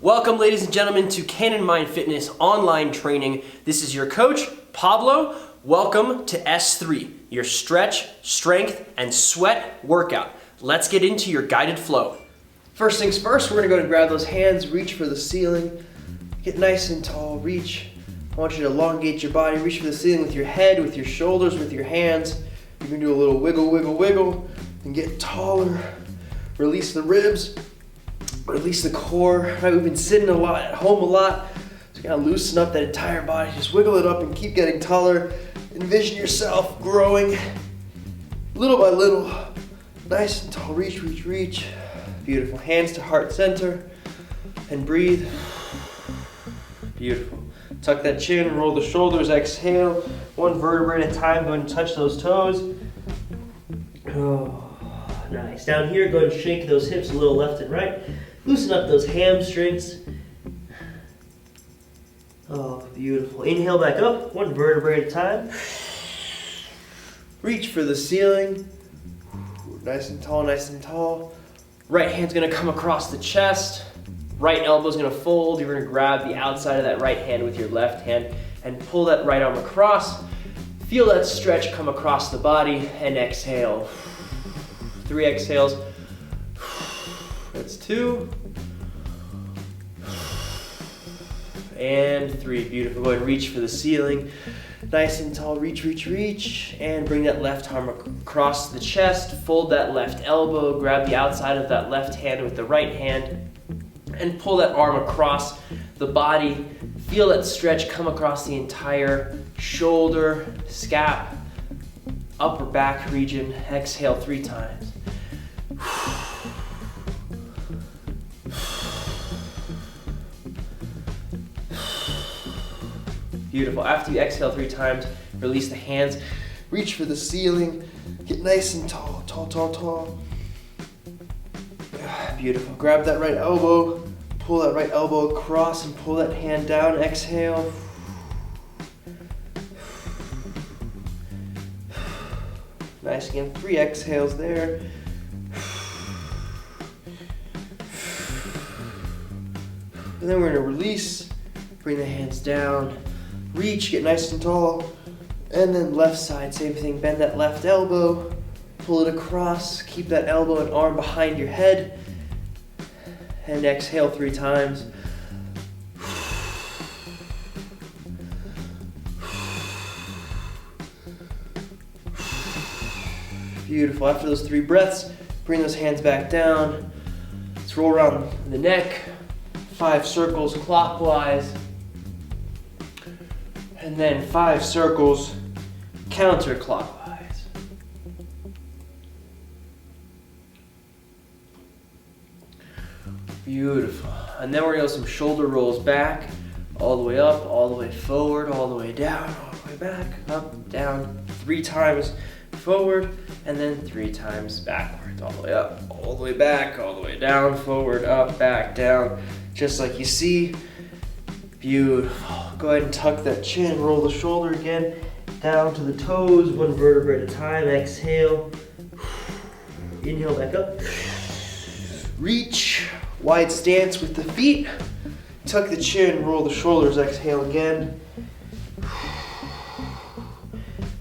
Welcome, ladies and gentlemen, to Cannon Mind Fitness online training. This is your coach, Pablo. Welcome to S3, your stretch, strength, and sweat workout. Let's get into your guided flow. First things first, we're gonna go and grab those hands, reach for the ceiling, get nice and tall, reach. I want you to elongate your body, reach for the ceiling with your head, with your shoulders, with your hands. You can do a little wiggle, wiggle, wiggle, and get taller. Release the ribs, release the core. Right, we've been sitting a lot, at home a lot, so you gotta loosen up that entire body. Just wiggle it up and keep getting taller. Envision yourself growing little by little. Nice and tall, reach, reach, reach. Beautiful, hands to heart center, and breathe. Beautiful. Tuck that chin, roll the shoulders, exhale. One vertebrae at a time, go ahead and touch those toes. Oh, nice. Down here, go ahead and shake those hips a little left and right. Loosen up those hamstrings. Oh, beautiful. Inhale back up, one vertebrae at a time. Reach for the ceiling. Nice and tall, nice and tall. Right hand's gonna come across the chest. Right elbow's gonna fold. You're gonna grab the outside of that right hand with your left hand and pull that right arm across. Feel that stretch come across the body and exhale. 3 exhales. That's 2. And 3, beautiful. Go ahead and reach for the ceiling. Nice and tall, reach, reach, reach. And bring that left arm across the chest. Fold that left elbow. Grab the outside of that left hand with the right hand. And pull that arm across the body. Feel that stretch come across the entire shoulder, scap, upper back region. Exhale 3 times. Beautiful. After you exhale 3 times, release the hands. Reach for the ceiling. Get nice and tall, tall, tall, tall. Beautiful. Grab that right elbow. Pull that right elbow across and pull that hand down. Exhale. Nice. Again, 3 exhales there. And then we're going to release. Bring the hands down. Reach, get nice and tall. And then left side, same thing. Bend that left elbow. Pull it across. Keep that elbow and arm behind your head. And exhale 3 times. Beautiful. After those 3 breaths, bring those hands back down. Let's roll around the neck. 5 circles clockwise. And then 5 circles counterclockwise. Beautiful. And then we're gonna go some shoulder rolls back, all the way up, all the way forward, all the way down, all the way back, up, down. 3 times forward, and then 3 times backwards, all the way up, all the way back, all the way down, forward, up, back, down, just like you see. Beautiful. Go ahead and tuck that chin, roll the shoulder again, down to the toes, 1 vertebrae at a time. Exhale. Inhale back up. Reach. Wide stance with the feet. Tuck the chin, roll the shoulders, exhale again.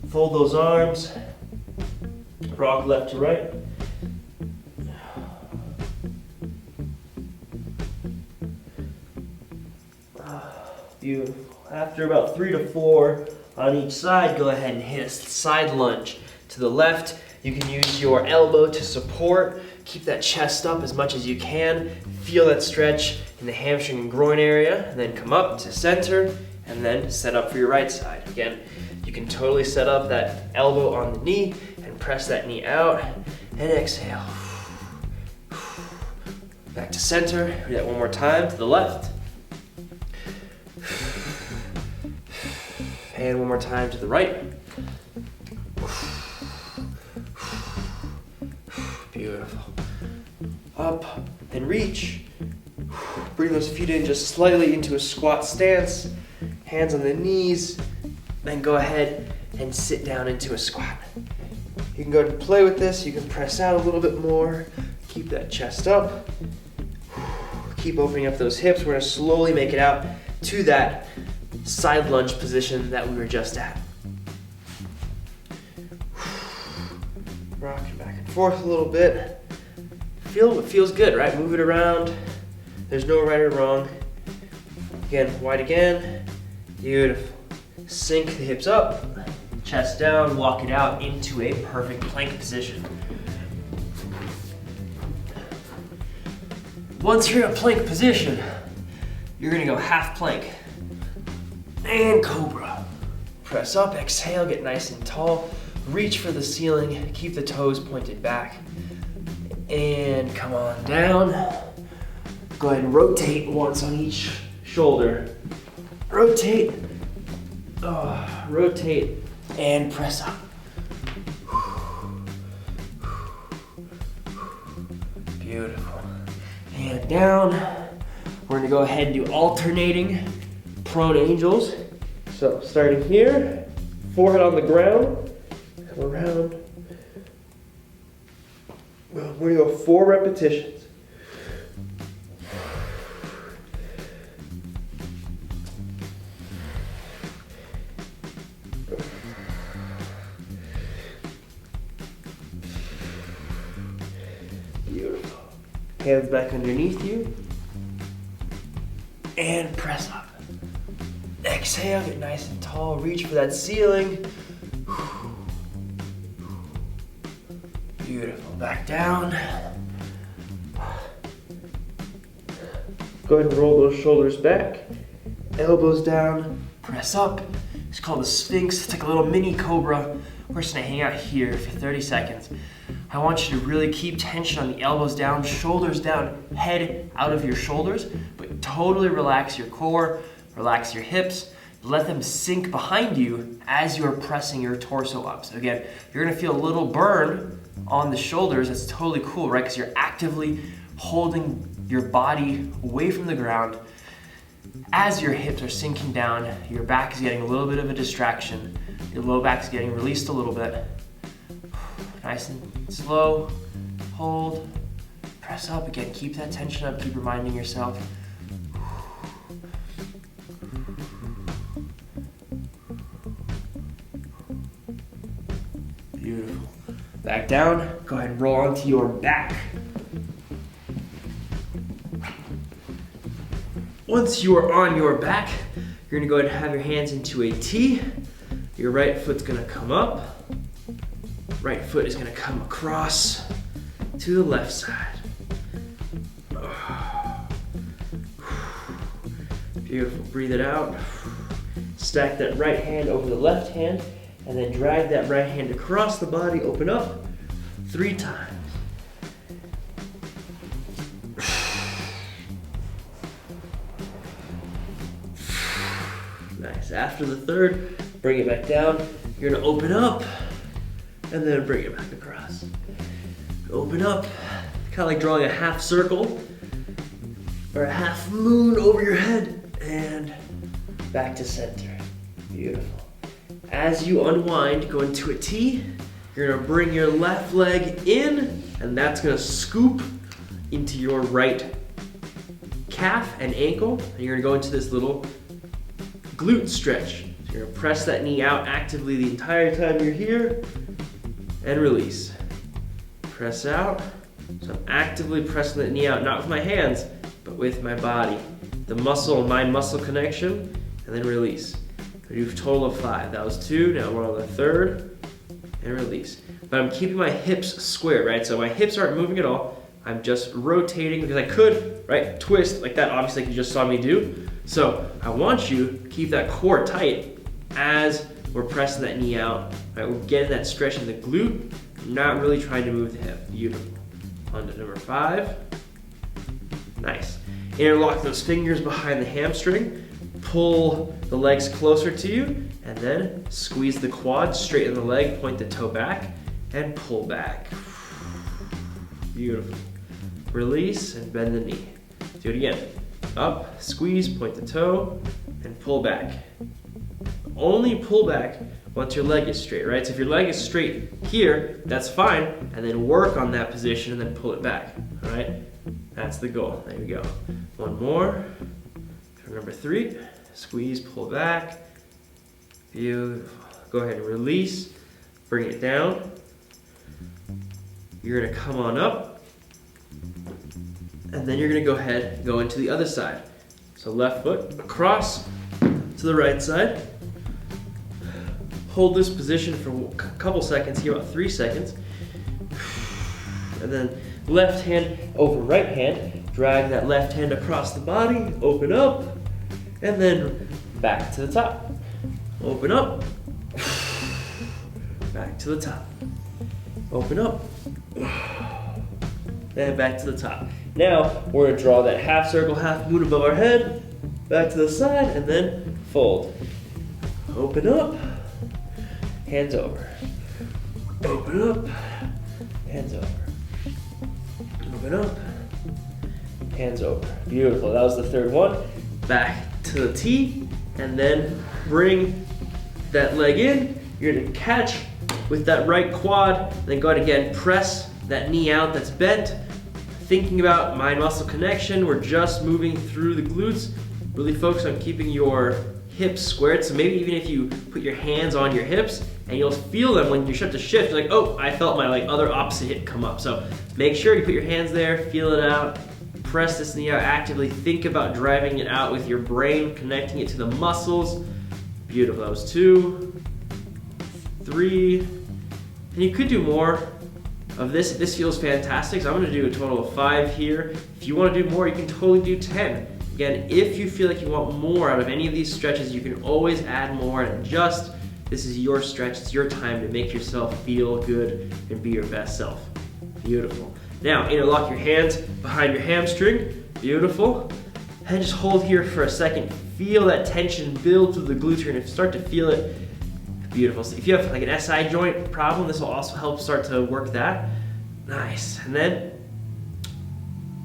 Fold those arms. Rock left to right. Beautiful. After about 3 to 4 on each side, go ahead and hit a side lunge. To the left, you can use your elbow to support. Keep that chest up as much as you can. Feel that stretch in the hamstring and groin area, and then come up to center, and then set up for your right side. Again, you can totally set up that elbow on the knee and press that knee out, and exhale. Back to center, do that one more time, to the left. And one more time to the right. Beautiful. Up and reach. Bring those feet in just slightly into a squat stance. Hands on the knees. Then go ahead and sit down into a squat. You can go ahead and play with this. You can press out a little bit more. Keep that chest up. Keep opening up those hips. We're gonna slowly make it out to that side lunge position that we were just at. Rocking back and forth a little bit. It feels good, right? Move it around. There's no right or wrong. Again, wide again. Beautiful. Sink the hips up, chest down, walk it out into a perfect plank position. Once you're in a plank position, you're gonna go half plank and cobra. Press up, exhale, get nice and tall. Reach for the ceiling, keep the toes pointed back. And come on down. Go ahead and rotate once on each shoulder. Rotate, rotate, and press up. Beautiful. And down. We're gonna go ahead and do alternating prone angels. So starting here, forehead on the ground, come around. We're gonna go 4 repetitions. Beautiful. Hands back underneath you. And press up. Exhale, get nice and tall. Reach for that ceiling. Beautiful. Back down. Go ahead and roll those shoulders back. Elbows down. Press up. It's called the Sphinx. It's like a little mini cobra. We're just gonna hang out here for 30 seconds. I want you to really keep tension on the elbows down, shoulders down, head out of your shoulders, but totally relax your core, relax your hips. Let them sink behind you as you're pressing your torso up. So again, you're gonna feel a little burn on the shoulders. That's totally cool, right? Because you're actively holding your body away from the ground. As your hips are sinking down, your back is getting a little bit of a distraction. Your low back is getting released a little bit. Nice and slow. Hold. Press up again. Keep that tension up. Keep reminding yourself. Beautiful. Back down. Go ahead and roll onto your back. Once you are on your back, you're gonna go ahead and have your hands into a T. Your right foot's gonna come up. Right foot is gonna come across to the left side. Beautiful, breathe it out. Stack that right hand over the left hand and then drag that right hand across the body, open up 3 times. Nice, after the third, bring it back down. You're gonna open up and then bring it back across. Open up, kind of like drawing a half circle or a half moon over your head and back to center. Beautiful. As you unwind, go into a T. You're gonna bring your left leg in and that's gonna scoop into your right calf and ankle. And you're gonna go into this little glute stretch. So you're gonna press that knee out actively the entire time you're here and release. Press out. So I'm actively pressing that knee out, not with my hands, but with my body. The muscle, mind muscle connection, and then release. We do a total of 5. That was 2, now we're on the third, and release. But I'm keeping my hips square, right? So my hips aren't moving at all. I'm just rotating because I could, right, twist like that, obviously like you just saw me do. So I want you to keep that core tight as we're pressing that knee out. Right, we're getting that stretch in the glute, not really trying to move the hip. Beautiful. On to number 5. Nice. Interlock those fingers behind the hamstring. Pull the legs closer to you, and then squeeze the quads, straighten the leg, point the toe back, and pull back. Beautiful. Release and bend the knee. Do it again. Up, squeeze, point the toe, and pull back. Only pull back once your leg is straight, right? So if your leg is straight here, that's fine, and then work on that position and then pull it back, all right? That's the goal. There we go. One more. For number 3. Squeeze, pull back. Beautiful. Go ahead and release. Bring it down. You're gonna come on up. And then you're gonna go ahead and go into the other side. So left foot across to the right side. Hold this position for a couple seconds here, about 3 seconds. And then left hand over right hand. Drag that left hand across the body, open up, and then back to the top. Open up, back to the top. Open up, and back to the top. Now, we're gonna draw that half circle, half moon above our head, back to the side, and then fold. Open up, hands over. Open up, hands over. Open up, hands over. Beautiful, that was the third one. Back to the T, and then bring that leg in. You're gonna catch with that right quad, then go ahead again, press that knee out that's bent. Thinking about mind-muscle connection, we're just moving through the glutes. Really focus on keeping your hips squared. So maybe even if you put your hands on your hips, and you'll feel them when you start to shift, you're like, oh, I felt my other opposite hip come up. So make sure you put your hands there, feel it out, press this knee out actively, think about driving it out with your brain, connecting it to the muscles. Beautiful, that was 2, 3, and you could do more of this. This feels fantastic, so I'm gonna do a total of 5 here. If you wanna do more, you can totally do 10. Again, if you feel like you want more out of any of these stretches, you can always add more and adjust. This is your stretch, it's your time to make yourself feel good and be your best self. Beautiful. Now, interlock your hands behind your hamstring. Beautiful. And just hold here for a second. Feel that tension build through the glutes. You're gonna start to feel it. Beautiful. So if you have like an SI joint problem, this will also help start to work that. Nice. And then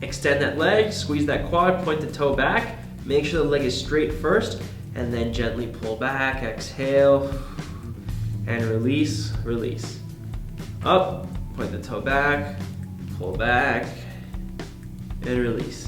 extend that leg, squeeze that quad, point the toe back. Make sure the leg is straight first, and then gently pull back, exhale, and release, release. Up, point the toe back, pull back, and release.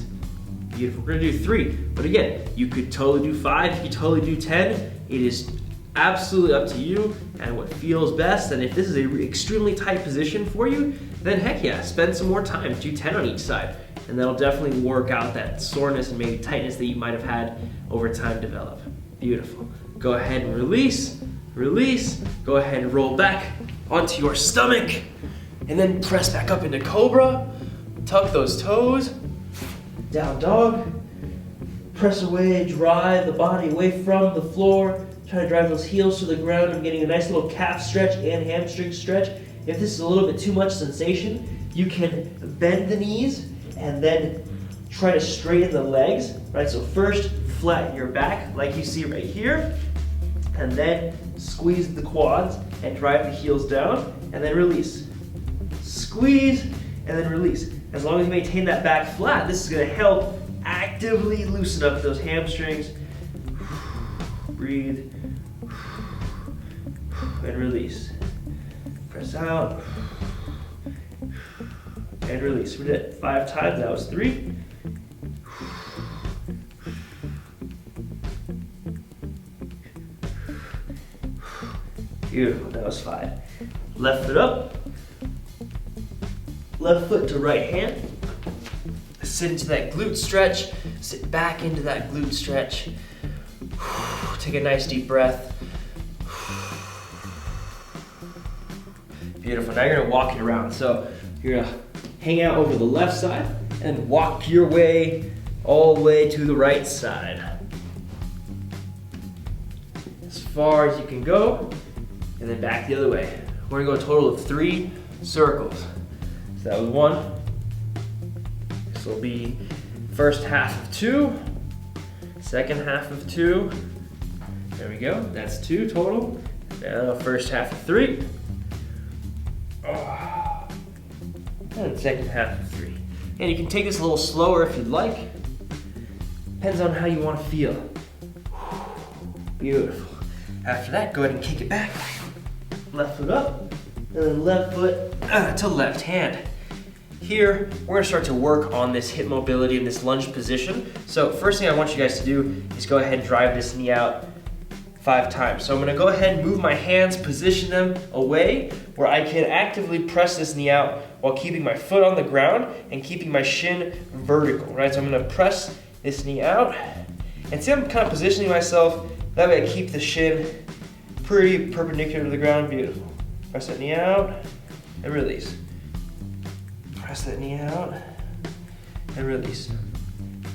Beautiful. We're gonna do 3, but again, you could totally do 5, you could totally do 10. It is absolutely up to you and what feels best. And if this is an extremely tight position for you, then heck yeah, spend some more time. Do 10 on each side. And that'll definitely work out that soreness and maybe tightness that you might have had over time develop. Beautiful. Go ahead and release, release. Go ahead and roll back onto your stomach. And then press back up into Cobra. Tuck those toes. Down dog. Press away, drive the body away from the floor. Try to drive those heels to the ground. I'm getting a nice little calf stretch and hamstring stretch. If this is a little bit too much sensation, you can bend the knees and then try to straighten the legs, right? So first, flatten your back like you see right here, and then squeeze the quads and drive the heels down, and then release. Squeeze, and then release. As long as you maintain that back flat, this is gonna help actively loosen up those hamstrings. Breathe, and release. Press out, and release. We did it 5 times, that was 3. Beautiful, that was 5. Left foot up, left foot to right hand. Sit into that glute stretch, sit back into that glute stretch. Take a nice deep breath. Beautiful, now you're gonna walk it around. So you're gonna hang out over the left side and walk your way all the way to the right side. As far as you can go, and then back the other way. We're gonna go a total of 3 circles. So that was 1. This will be first half of 2, second half of 2. There we go, that's 2 total. Now first half of 3. And second half of 3. And you can take this a little slower if you'd like. Depends on how you want to feel. Beautiful. After that, go ahead and kick it back. Left foot up, and then left foot to left hand. Here, we're gonna start to work on this hip mobility in this lunge position. So first thing I want you guys to do is go ahead and drive this knee out 5 times. So I'm gonna go ahead and move my hands, position them away where I can actively press this knee out while keeping my foot on the ground and keeping my shin vertical, right? So I'm gonna press this knee out and see I'm kind of positioning myself. That way I keep the shin pretty perpendicular to the ground. Beautiful. Press that knee out and release. Press that knee out and release.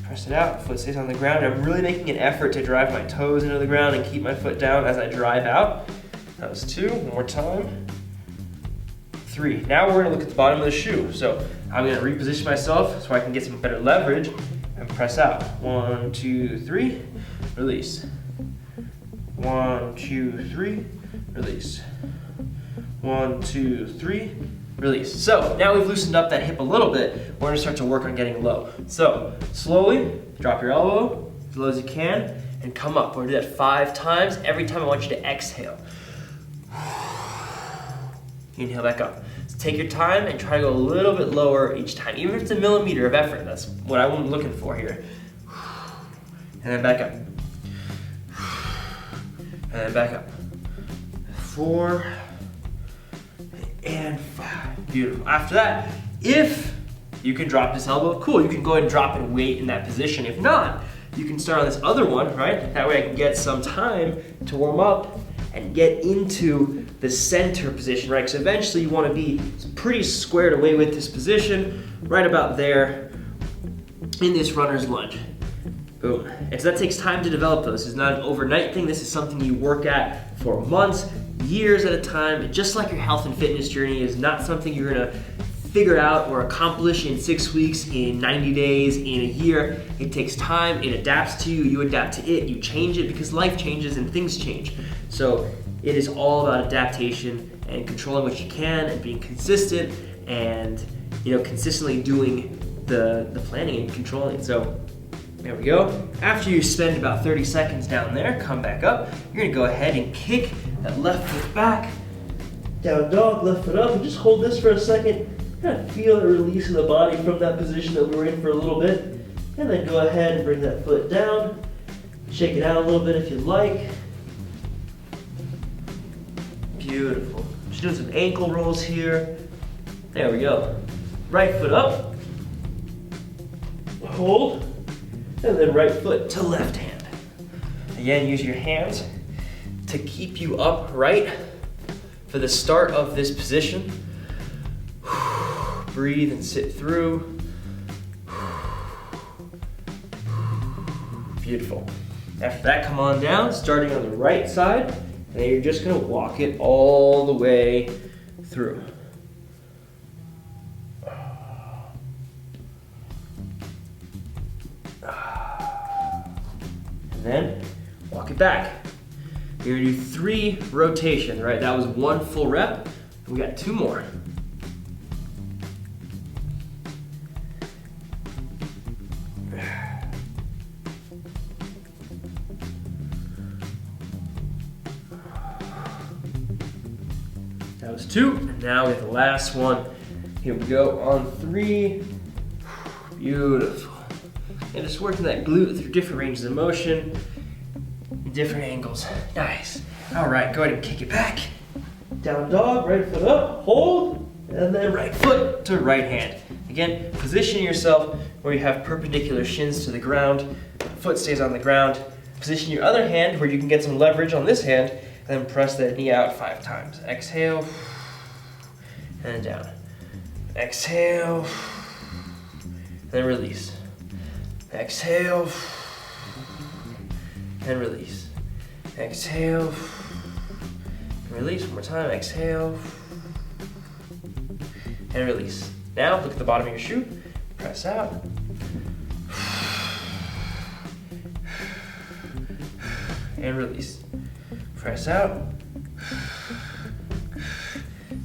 Press it out, foot stays on the ground. I'm really making an effort to drive my toes into the ground and keep my foot down as I drive out. That was 2, one more time. 3. Now we're gonna look at the bottom of the shoe. So I'm gonna reposition myself so I can get some better leverage and press out. 1, 2, 3, release. 1, 2, 3, release. 1, 2, 3, release. So now we've loosened up that hip a little bit, we're gonna start to work on getting low. So slowly, drop your elbow as low as you can and come up. We're gonna do that 5 times. Every time I want you to exhale. Inhale back up. So take your time and try to go a little bit lower each time, even if it's a millimeter of effort. That's what I'm looking for here. And then back up. And then back up. 4 and 5. Beautiful. After that, if you can drop this elbow, cool. You can go ahead and drop and wait in that position. If not, you can start on this other one, right? That way I can get some time to warm up and get into the center position, right? Because eventually you want to be pretty squared away with this position, right about there in this runner's lunge. Boom. And so that takes time to develop those. It's not an overnight thing. This is something you work at for months, years at a time. Just like your health and fitness journey is not something you're gonna figure out or accomplish in 6 weeks, in 90 days, in a year. It takes time, it adapts to you, you adapt to it, you change it because life changes and things change. So it is all about adaptation and controlling what you can and being consistent and consistently doing the planning and controlling it. So there we go. After you spend about 30 seconds down there, come back up. You're gonna go ahead and kick that left foot back. Down dog, left foot up, and just hold this for a second. Kind of feel the release of the body from that position that we were in for a little bit. And then go ahead and bring that foot down. Shake it out a little bit if you'd like. Beautiful. Just doing some ankle rolls here. There we go. Right foot up. Hold. And then right foot to left hand. Again, use your hands to keep you upright for the start of this position. Breathe and sit through. Beautiful. After that, come on down, starting on the right side, and then you're just gonna walk it all the way through. And then walk it back. You're gonna do 3 rotations, right? That was 1 full rep. We got 2 more. That was 2, and now we have the last one. Here we go on 3. Beautiful. And just working that glute through different ranges of motion, different angles. Nice. All right, go ahead and kick it back. Down dog, right foot up, hold, and then right foot to right hand. Again, position yourself where you have perpendicular shins to the ground, foot stays on the ground. Position your other hand where you can get some leverage on this hand, and then press that knee out 5 times. Exhale, and down. Exhale, and then release. Exhale, and release. Exhale, and release. One more time. Exhale, and release. Now look at the bottom of your shoe. Press out. And release. Press out.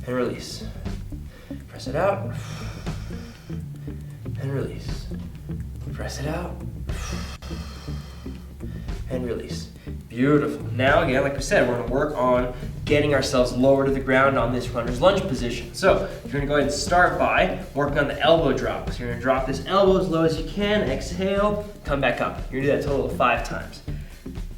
And release. Press it out. And release. Press it out. And release. Beautiful. Now again, like we said, we're gonna work on getting ourselves lower to the ground on this runner's lunge position. So you're gonna go ahead and start by working on the elbow drop. So you're gonna drop this elbow as low as you can, exhale, come back up. You're gonna do that a total of 5 times.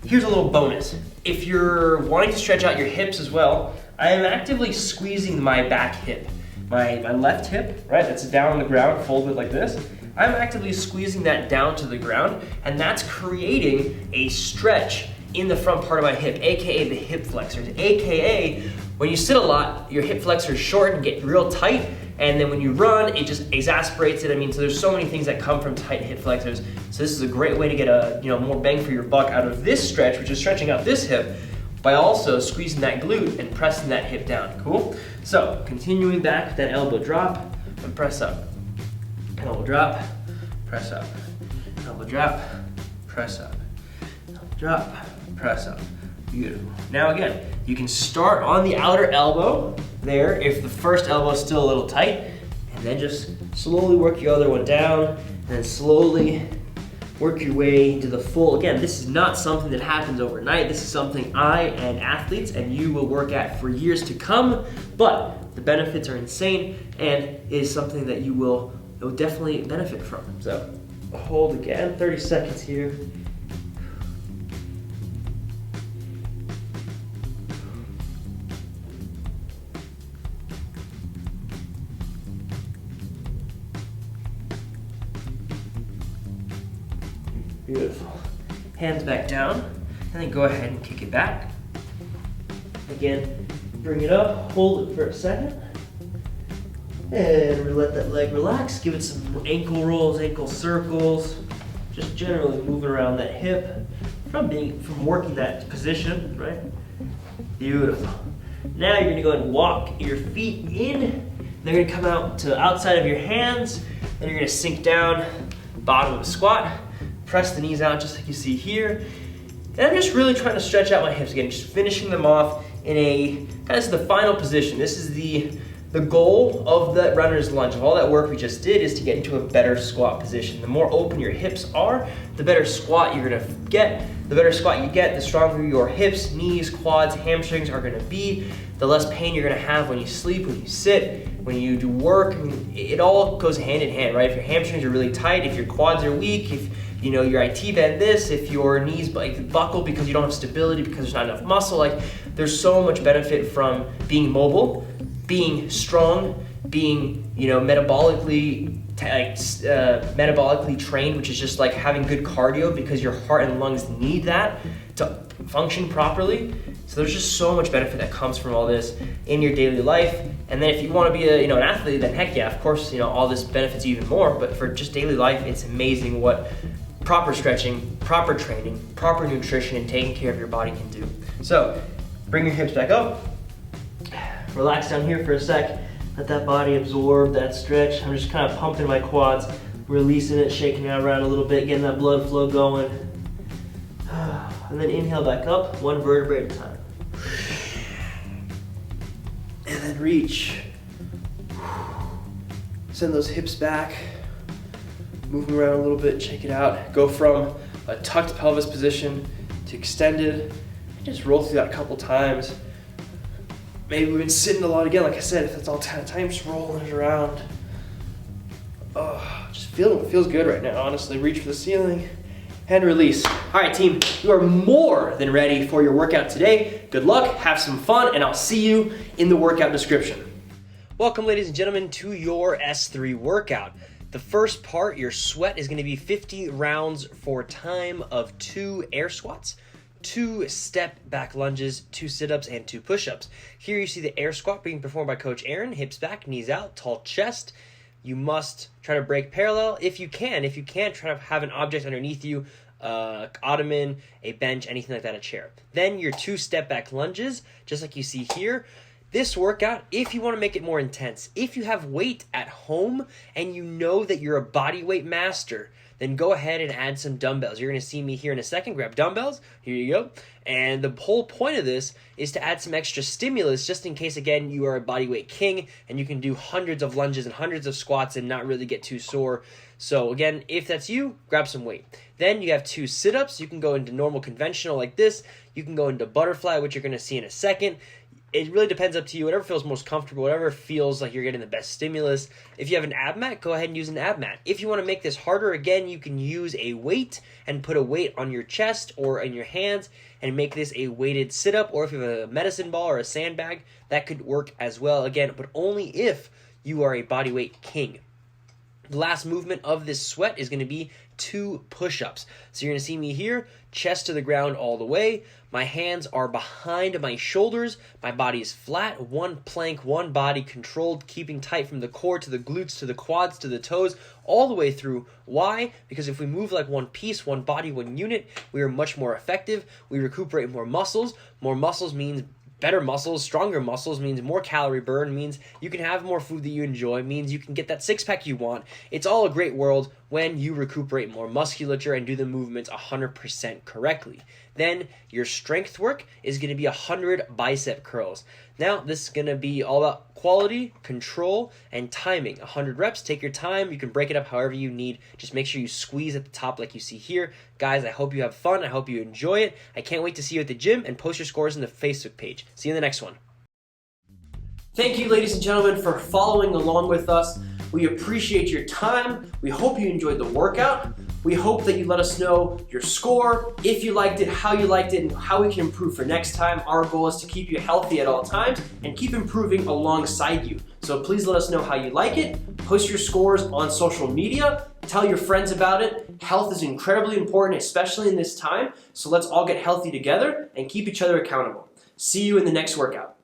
Here's a little bonus. If you're wanting to stretch out your hips as well, I am actively squeezing my back hip. My left hip, right, that's down on the ground, folded like this. I'm actively squeezing that down to the ground, and that's creating a stretch in the front part of my hip, AKA the hip flexors, AKA when you sit a lot, your hip flexors shorten and get real tight, and then when you run, it just exasperates it. I mean, so there's so many things that come from tight hip flexors. So this is a great way to get a more bang for your buck out of this stretch, which is stretching out this hip, by also squeezing that glute and pressing that hip down. Cool? So continuing back with that elbow drop and press up. Elbow drop, press up. Elbow drop, press up. Elbow drop, press up. Beautiful. Now again, you can start on the outer elbow there if the first elbow is still a little tight, and then just slowly work your other one down, and then slowly work your way into the full. Again, this is not something that happens overnight. This is something I and athletes and you will work at for years to come, but the benefits are insane and is something that you will definitely benefit from. So hold again, 30 seconds here. Beautiful. Hands back down, and then go ahead and kick it back. Again, bring it up, hold it for a second, and let that leg relax. Give it some ankle rolls, ankle circles, just generally moving around that hip from working that position, right? Beautiful. Now you're gonna go ahead and walk your feet in. They're gonna come out to outside of your hands, and you're gonna sink down, bottom of a squat. Press the knees out just like you see here. And I'm just really trying to stretch out my hips again, just finishing them off in a kind of the final position. This is the goal of that runner's lunge, of all that work we just did, is to get into a better squat position. The more open your hips are, the better squat you're gonna get. The better squat you get, the stronger your hips, knees, quads, hamstrings are gonna be. The less pain you're gonna have when you sleep, when you sit, when you do work. I mean, it all goes hand in hand, right? If your hamstrings are really tight, if your quads are weak, if your IT bend this, if your knees buckle because you don't have stability, because there's not enough muscle, there's so much benefit from being mobile, being strong, being metabolically trained, which is just like having good cardio because your heart and lungs need that to function properly. So there's just so much benefit that comes from all this in your daily life. And then if you want to be an athlete, then heck yeah, of course, all this benefits you even more. But for just daily life, it's amazing what proper stretching, proper training, proper nutrition, and taking care of your body can do. So bring your hips back up. Relax down here for a sec. Let that body absorb that stretch. I'm just kind of pumping my quads, releasing it, shaking it around a little bit, getting that blood flow going. And then inhale back up, one vertebrae at a time. And then reach. Send those hips back. Moving around a little bit, check it out. Go from a tucked pelvis position to extended. Just roll through that a couple times. Maybe we've been sitting a lot again. Like I said, if that's all 10 times, just rolling it around. Oh, just feels good right now, honestly. Reach for the ceiling and release. All right, team, you are more than ready for your workout today. Good luck, have some fun, and I'll see you in the workout description. Welcome, ladies and gentlemen, to your S3 workout. The first part, your sweat, is going to be 50 rounds for time of 2 air squats, 2 step back lunges, 2 sit-ups, and 2 push-ups. Here you see the air squat being performed by Coach Aaron. Hips back, knees out, tall chest. You must try to break parallel if you can. If you can't, try to have an object underneath you, ottoman, a bench, anything like that, a chair. Then your 2 step back lunges, just like you see here. This workout, if you want to make it more intense, if you have weight at home and you know that you're a body weight master, then go ahead and add some dumbbells. You're going to see me here in a second. Grab dumbbells. Here you go. And the whole point of this is to add some extra stimulus just in case, again, you are a body weight king and you can do hundreds of lunges and hundreds of squats and not really get too sore. So again, if that's you, grab some weight. Then you have 2 sit-ups. You can go into normal conventional like this. You can go into butterfly, which you're going to see in a second. It really depends up to you, whatever feels most comfortable, whatever feels like you're getting the best stimulus. If you have an ab mat, go ahead and use an ab mat. If you want to make this harder, again, you can use a weight and put a weight on your chest or in your hands and make this a weighted sit-up, or if you have a medicine ball or a sandbag, that could work as well, again, but only if you are a bodyweight king. The last movement of this sweat is going to be 2 push-ups. So you're going to see me here, chest to the ground all the way. My hands are behind my shoulders. My body is flat. 1 plank, 1 body controlled, keeping tight from the core to the glutes to the quads to the toes, all the way through. Why? Because if we move like one piece, one body, one unit, we are much more effective. We recuperate more muscles. More muscles means better muscles. Stronger muscles means more calorie burn, means you can have more food that you enjoy, means you can get that six-pack you want. It's all a great world when you recuperate more musculature and do the movements 100% correctly. Then your strength work is going to be 100 bicep curls. Now, this is going to be all about quality, control, and timing. 100 reps, take your time. You can break it up however you need. Just make sure you squeeze at the top like you see here. Guys, I hope you have fun. I hope you enjoy it. I can't wait to see you at the gym, and post your scores in the Facebook page. See you in the next one. Thank you, ladies and gentlemen, for following along with us. We appreciate your time. We hope you enjoyed the workout. We hope that you let us know your score, if you liked it, how you liked it, and how we can improve for next time. Our goal is to keep you healthy at all times and keep improving alongside you. So please let us know how you like it. Post your scores on social media. Tell your friends about it. Health is incredibly important, especially in this time. So let's all get healthy together and keep each other accountable. See you in the next workout.